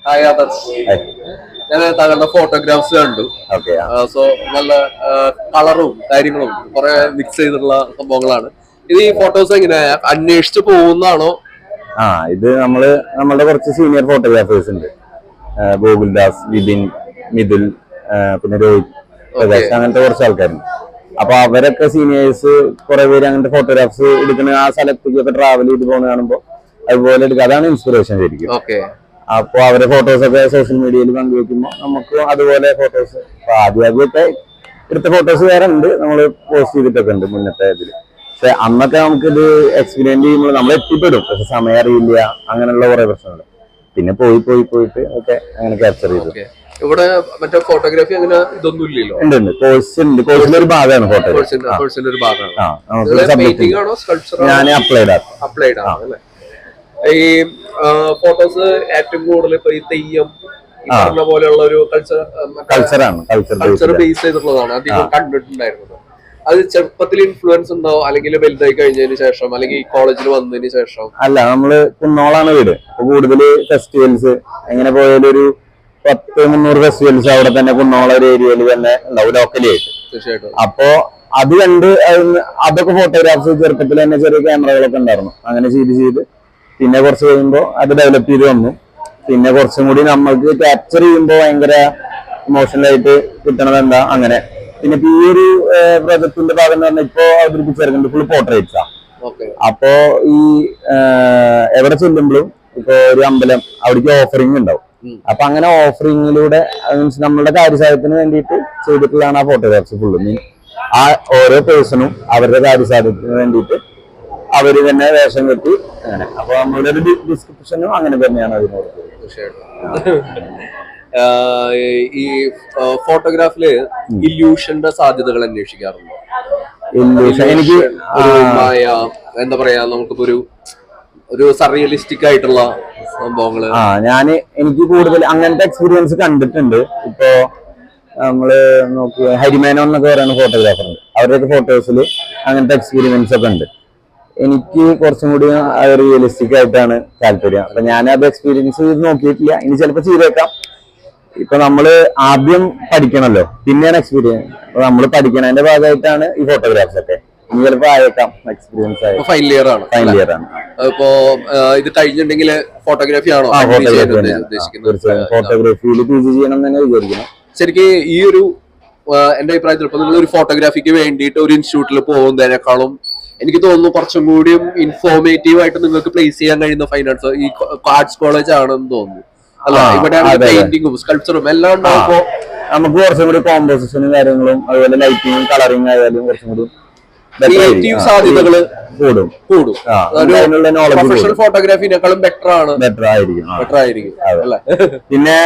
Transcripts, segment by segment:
Hi Adarsh. ഞാൻ താങ്കളുടെ photographs കണ്ടു. സോ നല്ല കളറും കാര്യങ്ങളും കുറെ മിക്സ് ചെയ്തിട്ടുള്ള സംഭവങ്ങളാണ്. ഇത് ഈ ഫോട്ടോസ് എങ്ങനെ അന്വേഷിച്ച് പോകുന്നതാണോ? ഇത് നമ്മളുടെ കുറച്ച് സീനിയർ ഫോട്ടോഗ്രാഫേഴ്സ് ഉണ്ട്. ഗോകുൽദാസ്, വിപിൻ, മിഥുൽ, പിന്നെ രോഹിത്, പ്രകാശ്, അങ്ങനത്തെ കുറച്ച് ആൾക്കാരുണ്ട്. അപ്പൊ അവരൊക്കെ സീനിയേഴ്സ് കുറെ പേര് അങ്ങനത്തെ ഫോട്ടോഗ്രാഫ്സ് എടുക്കുന്ന ആ സ്ഥലത്തേക്കൊക്കെ ട്രാവൽ ചെയ്ത് പോകുന്ന കാണുമ്പോൾ അതുപോലെ എടുക്കുക. അതാണ് ഇൻസ്പിറേഷൻ ശരിക്കും. അപ്പൊ അവരെ ഫോട്ടോസ് ഒക്കെ സോഷ്യൽ മീഡിയയിൽ പങ്കുവെക്കുമ്പോൾ നമുക്ക് അതുപോലെ ഫോട്ടോസ് ആദ്യമൊക്കെ എടുത്ത ഫോട്ടോസ് വേറെ ഉണ്ട്, നമ്മൾ പോസ്റ്റ് ചെയ്തിട്ടൊക്കെ ഉണ്ട് മുന്നത്തെ ഇതിൽ. പക്ഷെ അന്നൊക്കെ നമുക്കിത് എക്സ്പീരിയൻസ് ചെയ്യുമ്പോൾ നമ്മൾ എത്തിപ്പെടും, പക്ഷെ സമയം അറിയില്ല, അങ്ങനെയുള്ള കുറെ പ്രശ്നങ്ങൾ. പിന്നെ പോയിട്ട് ഒക്കെ അങ്ങനെ ക്യാപ്ചർ ചെയ്തു. ഇവിടെ മറ്റേ ഫോട്ടോഗ്രാഫി അങ്ങനെ ഇതൊന്നും ഇല്ലല്ലോ. ഉണ്ട് കോഴ്സിന്റെ ഒരു ഭാഗമാണ് ഫോട്ടോഗ്രാഫി. ഞാൻ അപ്ലൈഡ് ആണ്. ഈ ഫോട്ടോസ് ഏറ്റവും കൂടുതൽ ഇപ്പൊ ഈ തെയ്യം പറഞ്ഞ പോലെയുള്ള ഒരു കൾച്ചർ ബേസ് ചെയ്തിട്ടുള്ളതാണ് അധികം കണ്ടിട്ടുണ്ടായിരുന്നത്. അത് ചെറുപ്പത്തിൽ ഇൻഫ്ലുവൻസ് ഉണ്ടോ, അല്ലെങ്കിൽ വലുതായി കഴിഞ്ഞതിന് ശേഷം, അല്ലെങ്കിൽ കോളേജിൽ വന്നതിന് ശേഷം? അല്ല, നമ്മള് കുന്നോളാണ് വീട്. അപ്പൊ കൂടുതൽ ഫെസ്റ്റിവൽസ് എങ്ങനെ പോയാലും ഒരു 100-300 ഫെസ്റ്റിവൽസ് അവിടെ തന്നെ കുന്നോള ഒരു ഏരിയയിൽ തന്നെ ഉണ്ടാവും ലോക്കലി ആയിട്ട്. തീർച്ചയായിട്ടും. അപ്പോ അത് കണ്ട് അതൊക്കെ ഫോട്ടോഗ്രാഫ്സ് ചെറുപ്പത്തിൽ തന്നെ ചെറിയ ക്യാമറകളൊക്കെ ഉണ്ടായിരുന്നു. അങ്ങനെ ചെയ്ത് പിന്നെ കുറച്ച് കഴിയുമ്പോൾ അത് ഡെവലപ്പ് ചെയ്ത് വന്നു. പിന്നെ കുറച്ചും കൂടി നമ്മൾക്ക് ക്യാപ്ചർ ചെയ്യുമ്പോൾ ഭയങ്കര ഇമോഷണലായിട്ട് കിട്ടണത് എന്താ അങ്ങനെ. പിന്നെ ഈ ഒരു പ്രൊജക്ടിന്റെ ഭാഗം എന്ന് പറഞ്ഞാൽ ഇപ്പൊ അവതരിപ്പിച്ചിറങ്ങുന്നത് ഫുൾ പോർട്രേറ്റ്സാ. അപ്പോ ഈ എവിടെ ചെല്ലുമ്പോഴും ഇപ്പൊ ഒരു അമ്പലം അവിടേക്ക് ഓഫറിംഗ് ഉണ്ടാവും. അപ്പൊ അങ്ങനെ ഓഫറിങ്ങിലൂടെ മീൻസ് നമ്മളുടെ കാര്യസാധ്യത്തിന് വേണ്ടിയിട്ട് ചെയ്തിട്ടുള്ളതാണ് ആ ഫോട്ടോഗ്രാഫ്സ് ഫുള്ള്. ആ ഓരോ പേഴ്സണും അവരുടെ കാര്യസാധ്യത്തിന് വേണ്ടിയിട്ട് അവര് തന്നെ വേഷം കെട്ടി അങ്ങനെ. അപ്പൊ നമ്മളുടെ ഒരു ഡിസ്ക്രിപ്ഷനും അങ്ങനെ തന്നെയാണ് അതിനോട്. ഈ ഫോട്ടോഗ്രാഫില് ഇല്യൂഷന്റെ സാധ്യതകൾ അന്വേഷിക്കാറുണ്ടോ? എനിക്ക് എന്താ പറയാ, നമുക്കിപ്പോ ഒരു സർറിയലിസ്റ്റിക് ആയിട്ടുള്ള സംഭവങ്ങള്. എനിക്ക് കൂടുതൽ അങ്ങനത്തെ എക്സ്പീരിയൻസ് കണ്ടിട്ടുണ്ട്. ഇപ്പോ നമ്മള് നോക്കുക, ഹരിമേനോ എന്നൊക്കെ പറയുന്ന ഫോട്ടോഗ്രാഫർ ഉണ്ട്. അവരുടെയൊക്കെ ഫോട്ടോസിൽ അങ്ങനത്തെ എക്സ്പീരിയൻസ് ഒക്കെ ഉണ്ട്. എനിക്ക് കുറച്ചും കൂടി റിയലിസ്റ്റിക് ആയിട്ടാണ് താല്പര്യം. അപ്പൊ ഞാനത് എക്സ്പീരിയൻസ് ചെയ്ത് നോക്കിയിട്ടില്ല, ഇനി ചിലപ്പോൾ ചെയ്തേക്കാം. ഇപ്പൊ നമ്മള് ആദ്യം പഠിക്കണല്ലോ, പിന്നെയാണ് എക്സ്പീരിയൻസ്. അപ്പൊ നമ്മൾ പഠിക്കണതിന്റെ ഭാഗമായിട്ടാണ് ഈ ഫോട്ടോഗ്രാഫ്സ് ഒക്കെ. ഇനി ചിലപ്പോ ആയേക്കാം എക്സ്പീരിയൻസ് ആയി. ഫൈനൽ ഇയർ ആണ്. ഇപ്പോ ഇത് കഴിഞ്ഞിട്ടുണ്ടെങ്കിൽ ഫോട്ടോഗ്രാഫി ആണോ ഫോട്ടോഗ്രാഫിയിൽ PG ചെയ്യണം തന്നെ വിചാരിക്കണം. ശരിക്കും ഈ ഒരു എന്റെ അഭിപ്രായത്തിൽ ഇപ്പൊ നിങ്ങൾ ഒരു ഫോട്ടോഗ്രാഫിക്ക് വേണ്ടിയിട്ട് ഒരു ഇൻസ്റ്റിറ്റ്യൂട്ടിൽ പോകുന്നതിനേക്കാളും എനിക്ക് തോന്നുന്നു കുറച്ചും കൂടിയും ഇൻഫോർമേറ്റീവ് ആയിട്ട് നിങ്ങൾക്ക് പ്ലേസ് ചെയ്യാൻ കഴിയുന്ന ഫൈനാൻസ് ഈ ആർട്സ് കോളേജ് ആണെന്ന് തോന്നുന്നു. അല്ല, ഇവിടെയാണ് പെയിന്റിങ്ങും സ്കൾപ്ചറും എല്ലാം ഉണ്ടാവുമ്പോ നമുക്ക് കുറച്ചും കൂടി കോമ്പോസിഷനും കാര്യങ്ങളും അതുപോലെ ലൈറ്റിങ്ങും കളറിങ് ആയാലും കുറച്ചും കൂടി ക്രിയേറ്റീവ് സാധ്യതകള് കൂടും. പ്രൊഫഷണൽ ഫോട്ടോഗ്രാഫിനേക്കാളും ബെറ്റർ ആയിരിക്കും. പിന്നെ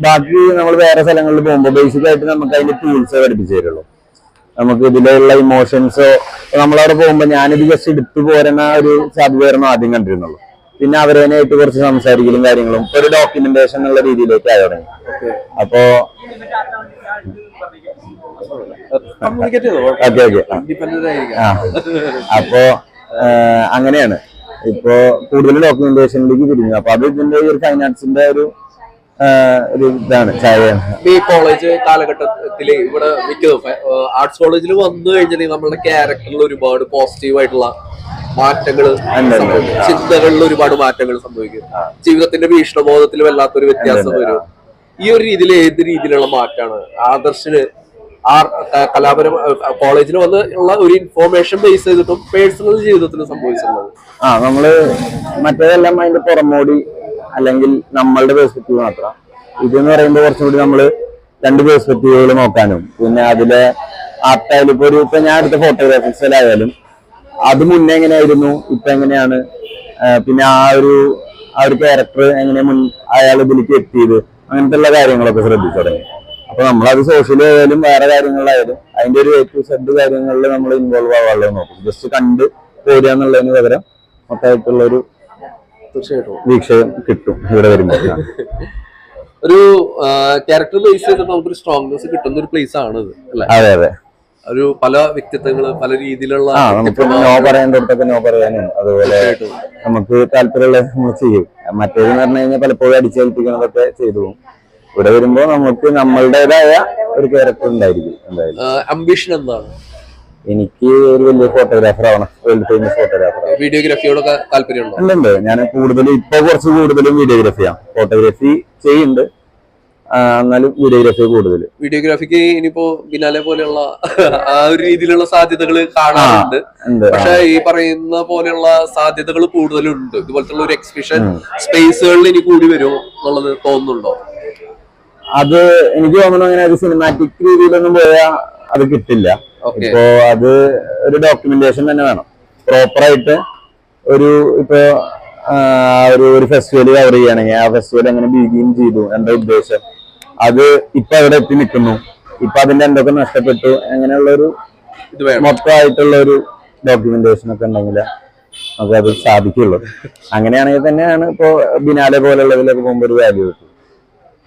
ബാക്കി നമ്മൾ വേറെ സ്ഥലങ്ങളിൽ പോകുമ്പോൾ ബേസിക് ആയിട്ട് നമുക്ക് അതിന്റെ ടൂൾസ് പഠിപ്പിച്ചു തരുള്ളൂ. നമുക്ക് ഇതിലുള്ള ഇമോഷൻസോ നമ്മളവിടെ പോകുമ്പോ ഞാനിത് ജസ്റ്റ് എടുത്തു പോരുന്ന ഒരു സാധ്യതയായിരുന്നു ആദ്യം കണ്ടിരുന്നുള്ളൂ. പിന്നെ അവരേനായിട്ട് കുറച്ച് സംസാരിക്കലും കാര്യങ്ങളും ഒരു ഡോക്യുമെന്റേഷൻ എന്നുള്ള രീതിയിലേക്ക് ആയി തുടങ്ങി. അപ്പോ അപ്പോ അങ്ങനെയാണ് ഇപ്പോ കൂടുതൽ ഡോക്യുമെന്റേഷനിലേക്ക് തിരിഞ്ഞു. അപ്പൊ അത് ഇതിന്റെ ഒരു ഫൈനാൻസിന്റെ ഒരു ഇതാണ് ചായയാണ്. ഈ കോളേജ് കാലഘട്ടത്തില് ഇവിടെ മിക്കതും ആർട്സ് കോളേജിൽ വന്നു കഴിഞ്ഞാൽ നമ്മളുടെ ക്യാരക്ടറിൽ ഒരുപാട് പോസിറ്റീവ് ആയിട്ടുള്ള മാറ്റങ്ങൾ, ചിന്തകളിൽ ഒരുപാട് മാറ്റങ്ങൾ സംഭവിക്കും. ജീവിതത്തിന്റെ ഭീഷണബോധത്തിൽ വല്ലാത്തൊരു വ്യത്യാസം വരും. ഈ ഒരു രീതിയിൽ ഏത് രീതിയിലുള്ള മാറ്റാണ് ആദർശിന് കലാപരം കോളേജിൽ വന്ന് ഉള്ള ഒരു ഇൻഫോർമേഷൻ ബേസ് ചെയ്തിട്ടും പേഴ്സണൽ ജീവിതത്തിൽ സംഭവിച്ചിട്ടുള്ളത്? നമ്മള് മറ്റേതെല്ലാം അതിന്റെ പുറമോടി അല്ലെങ്കിൽ നമ്മളുടെ പെർസ്പെക്റ്റീവ് മാത്രം. ഇതെന്ന് പറയുമ്പോൾ കുറച്ചും കൂടി നമ്മള് രണ്ട് പെർസ്പെക്റ്റീവുകൾ നോക്കാനും പിന്നെ അതിലെ ആർട്ടായാലും ഇപ്പൊ ഞാൻ എടുത്ത ഫോട്ടോഗ്രാഫിക്സിലായാലും അത് മുന്നേ എങ്ങനെയായിരുന്നു, ഇപ്പൊ എങ്ങനെയാണ്, പിന്നെ ആ ഒരു ക്യാരക്ടർ എങ്ങനെ അയാൾ ഇതിലേക്ക് എത്തിയത്, അങ്ങനത്തെ ഉള്ള കാര്യങ്ങളൊക്കെ ശ്രദ്ധിച്ചു തുടങ്ങി. അപ്പൊ നമ്മളത് സോഷ്യൽ ആയാലും വേറെ കാര്യങ്ങളിലായാലും അതിന്റെ ഒരു A to Z കാര്യങ്ങളിൽ നമ്മൾ ഇൻവോൾവ് ആവാനുള്ളത് നോക്കും. ജസ്റ്റ് കണ്ട് പോരുക എന്നുള്ളതിന് പകരം മൊത്തമായിട്ടുള്ള ഒരു വീക്ഷണം കിട്ടും ഇവിടെ വരുമ്പോൾ. ഒരു ക്യാരക്ടർ ബേസ് ചെയ്തിട്ട് നമുക്കൊരു സ്ട്രോങ്നെസ് കിട്ടുന്ന ഒരു പ്ലേസ് ആണ്. അതെ. ഒരു പല വ്യക്തിത്വങ്ങള് പല രീതിയിലുള്ള നമുക്ക് നോ പറയേണ്ടടുത്തൊക്കെ നോ പറയാനും അതുപോലെ നമുക്ക് താല്പര്യമുള്ള നമ്മൾ ചെയ്യും. മറ്റേതെന്ന് പറഞ്ഞു കഴിഞ്ഞാൽ പലപ്പോഴും അടിച്ചേൽപ്പിക്കുന്നതൊക്കെ ചെയ്തു പോകും. ഇവിടെ വരുമ്പോ നമുക്ക് നമ്മളുടേതായ ഒരു ക്യാരക്ടർ ഉണ്ടായിരിക്കും. എന്തായാലും അംബിഷൻ എന്താണ്? എനിക്ക് ഒരു വലിയ ഫോട്ടോഗ്രാഫർ ആവണം, വേൾഡ് ഫേമസ് ഫോട്ടോഗ്രാഫർ. വീഡിയോഗ്രാഫിയോടൊക്കെ താല്പര്യമുണ്ടോ? ഉണ്ട്. ഞാൻ കൂടുതലും ഇപ്പൊ കുറച്ച് കൂടുതലും വീഡിയോഗ്രാഫിയാണ്. ഫോട്ടോഗ്രാഫി ചെയ്യുന്നുണ്ട്, എന്നാലും വീഡിയോഗ്രാഫി കൂടുതൽ. വീഡിയോഗ്രാഫിക്ക് ഇനിയിപ്പോ ബിനാലെ പോലെയുള്ള ആ ഒരു രീതിയിലുള്ള സാധ്യതകൾ കാണാറുണ്ട്. പക്ഷെ ഈ പറയുന്ന പോലെയുള്ള സാധ്യതകൾ കൂടുതലുണ്ട്. ഇതുപോലത്തെ ഒരു എക്സിബിഷൻ സ്പേസുകളിൽ ഇനി കൂടി വരുമോ എന്നുള്ളത് തോന്നുന്നുണ്ടോ? അത് എനിക്ക് തോന്നുന്നു അങ്ങനെ ഒരു സിനിമാറ്റിക് രീതിയിലൊന്നും പോയാൽ അത് കിട്ടില്ല. ഇപ്പോ അത് ഒരു ഡോക്യുമെന്റേഷൻ തന്നെ വേണം. പ്രോപ്പറായിട്ട് ഒരു ഇപ്പൊ ഒരു ഫെസ്റ്റിവൽ കവർ ചെയ്യുകയാണെങ്കിൽ ആ ഫെസ്റ്റിവൽ എങ്ങനെ ബിഗിൻ ചെയ്തു, എന്താ ഉദ്ദേശം, അത് ഇപ്പൊ എവിടെ എത്തി നിൽക്കുന്നു, ഇപ്പൊ അതിന്റെ എന്തൊക്കെ നഷ്ടപ്പെട്ടു, അങ്ങനെയുള്ള ഒരു മൊത്തമായിട്ടുള്ള ഒരു ഡോക്യുമെന്റേഷൻ ഒക്കെ ഉണ്ടെങ്കിൽ നമുക്ക് അത് സാധിക്കുള്ളൂ. അങ്ങനെയാണെങ്കിൽ തന്നെയാണ് ഇപ്പോ ബിനാലെ പോലുള്ളതിലൊക്കെ പോകുമ്പോൾ ഒരു വാല്യൂ കിട്ടും.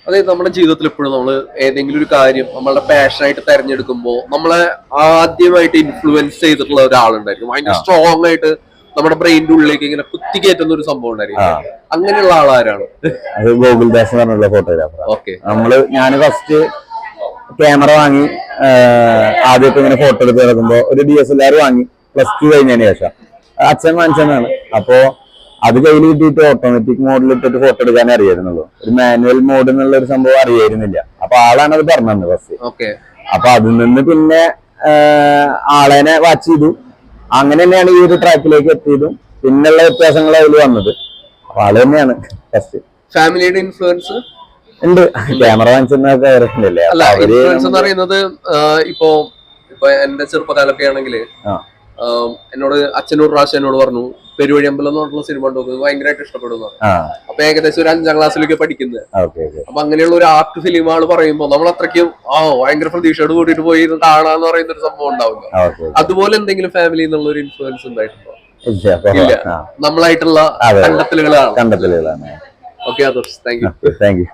അതായത് നമ്മുടെ ജീവിതത്തിൽ എപ്പോഴും നമ്മൾ ഏതെങ്കിലും ഒരു കാര്യം നമ്മളുടെ പാഷനായിട്ട് തെരഞ്ഞെടുക്കുമ്പോൾ നമ്മളെ ആദ്യമായിട്ട് ഇൻഫ്ലുവൻസ് ചെയ്തിട്ടുള്ള ഒരാളുണ്ടായിരിക്കും. ഭയങ്കര സ്ട്രോങ് ആയിട്ട് നമ്മുടെ ബ്രെയിനിന്റെ ഉള്ളിലേക്ക് ഇങ്ങനെ കുത്തിക്കയറ്റുന്ന ഒരു സംഭവം ഉണ്ടായിരിക്കും. അങ്ങനെയുള്ള ആളാരാണ്? അത് ഗോകുൽദാസ് എന്ന് പറഞ്ഞുള്ള ഫോട്ടോഗ്രാഫർ. ഓക്കെ. ഞാൻ ഫസ്റ്റ് ക്യാമറ വാങ്ങി ആദ്യമൊക്കെ ഇങ്ങനെ ഫോട്ടോ എടുത്ത് നടക്കുമ്പോ ഒരു DSLR വാങ്ങി +2 കഴിഞ്ഞതിന് ശേഷം അച്ഛൻ വാങ്ങിച്ചതാണ്. അപ്പോ അത് കയ്യിൽ കിട്ടിയിട്ട് ഓട്ടോമാറ്റിക് മോഡിൽ ഇട്ടിട്ട് ഫോട്ടോ എടുക്കാൻ അറിയായിരുന്നുള്ളൂ. ഒരു മാനുവൽ മോഡ് എന്നുള്ള ഒരു സംഭവം അറിയായിരുന്നില്ല. അപ്പൊ ആളാണ് അത് പറഞ്ഞത് ഫസ്റ്റ്. അപ്പൊ അതിൽ നിന്ന് പിന്നെ ആളെനെ വാച്ച് ചെയ്തു. അങ്ങനെ തന്നെയാണ് ഈ ഒരു ട്രാക്കിലേക്ക് എത്തിയതും പിന്നുള്ള വ്യത്യാസങ്ങൾ അതിൽ വന്നത്. അപ്പൊ ആള് തന്നെയാണ് ഫസ്റ്റ്. ഫാമിലിയുടെ ഇൻഫ്ലുവൻസ് ഉണ്ട്. ക്യാമറ വാങ്ങിച്ചല്ലേ ഇൻഫ്ലുവൻസ് എന്ന് പറയുന്നത്. ഇപ്പൊ എന്റെ ചെറുപ്പകാലൊക്കെ ആണെങ്കിൽ എന്നോട് അച്ഛനോട് പ്രാവശ്യം എന്നോട് പറഞ്ഞു പെരുവഴിയമ്പലം എന്ന് പറഞ്ഞിട്ടുള്ള സിനിമ ഉണ്ടോ ഭയങ്കരമായിട്ട് ഇഷ്ടപ്പെടുന്നു. അപ്പൊ ഏകദേശം ഒരു 5ാം ക്ലാസ്സിലൊക്കെ പഠിക്കുന്നത്. അപ്പൊ അങ്ങനെയുള്ള ഒരു ആർട്ട് ഫിലിം ആള് പറയുമ്പോ നമ്മൾ അത്രയ്ക്കും ഭയങ്കര പ്രതീക്ഷയോട് കൂട്ടിട്ട് പോയി കാണാന്ന് പറയുന്ന ഒരു സംഭവം ഉണ്ടാവില്ല. അതുപോലെ എന്തെങ്കിലും ഫാമിലി എന്നുള്ള ഒരു ഇൻഫ്ലുവൻസ് ഉണ്ടായിട്ടുണ്ടോ? ഇല്ല, നമ്മളായിട്ടുള്ള കണ്ടെത്തലുകളാണ്. കണ്ടെത്തലുകളാണ്. Okay Adarsh, thank U.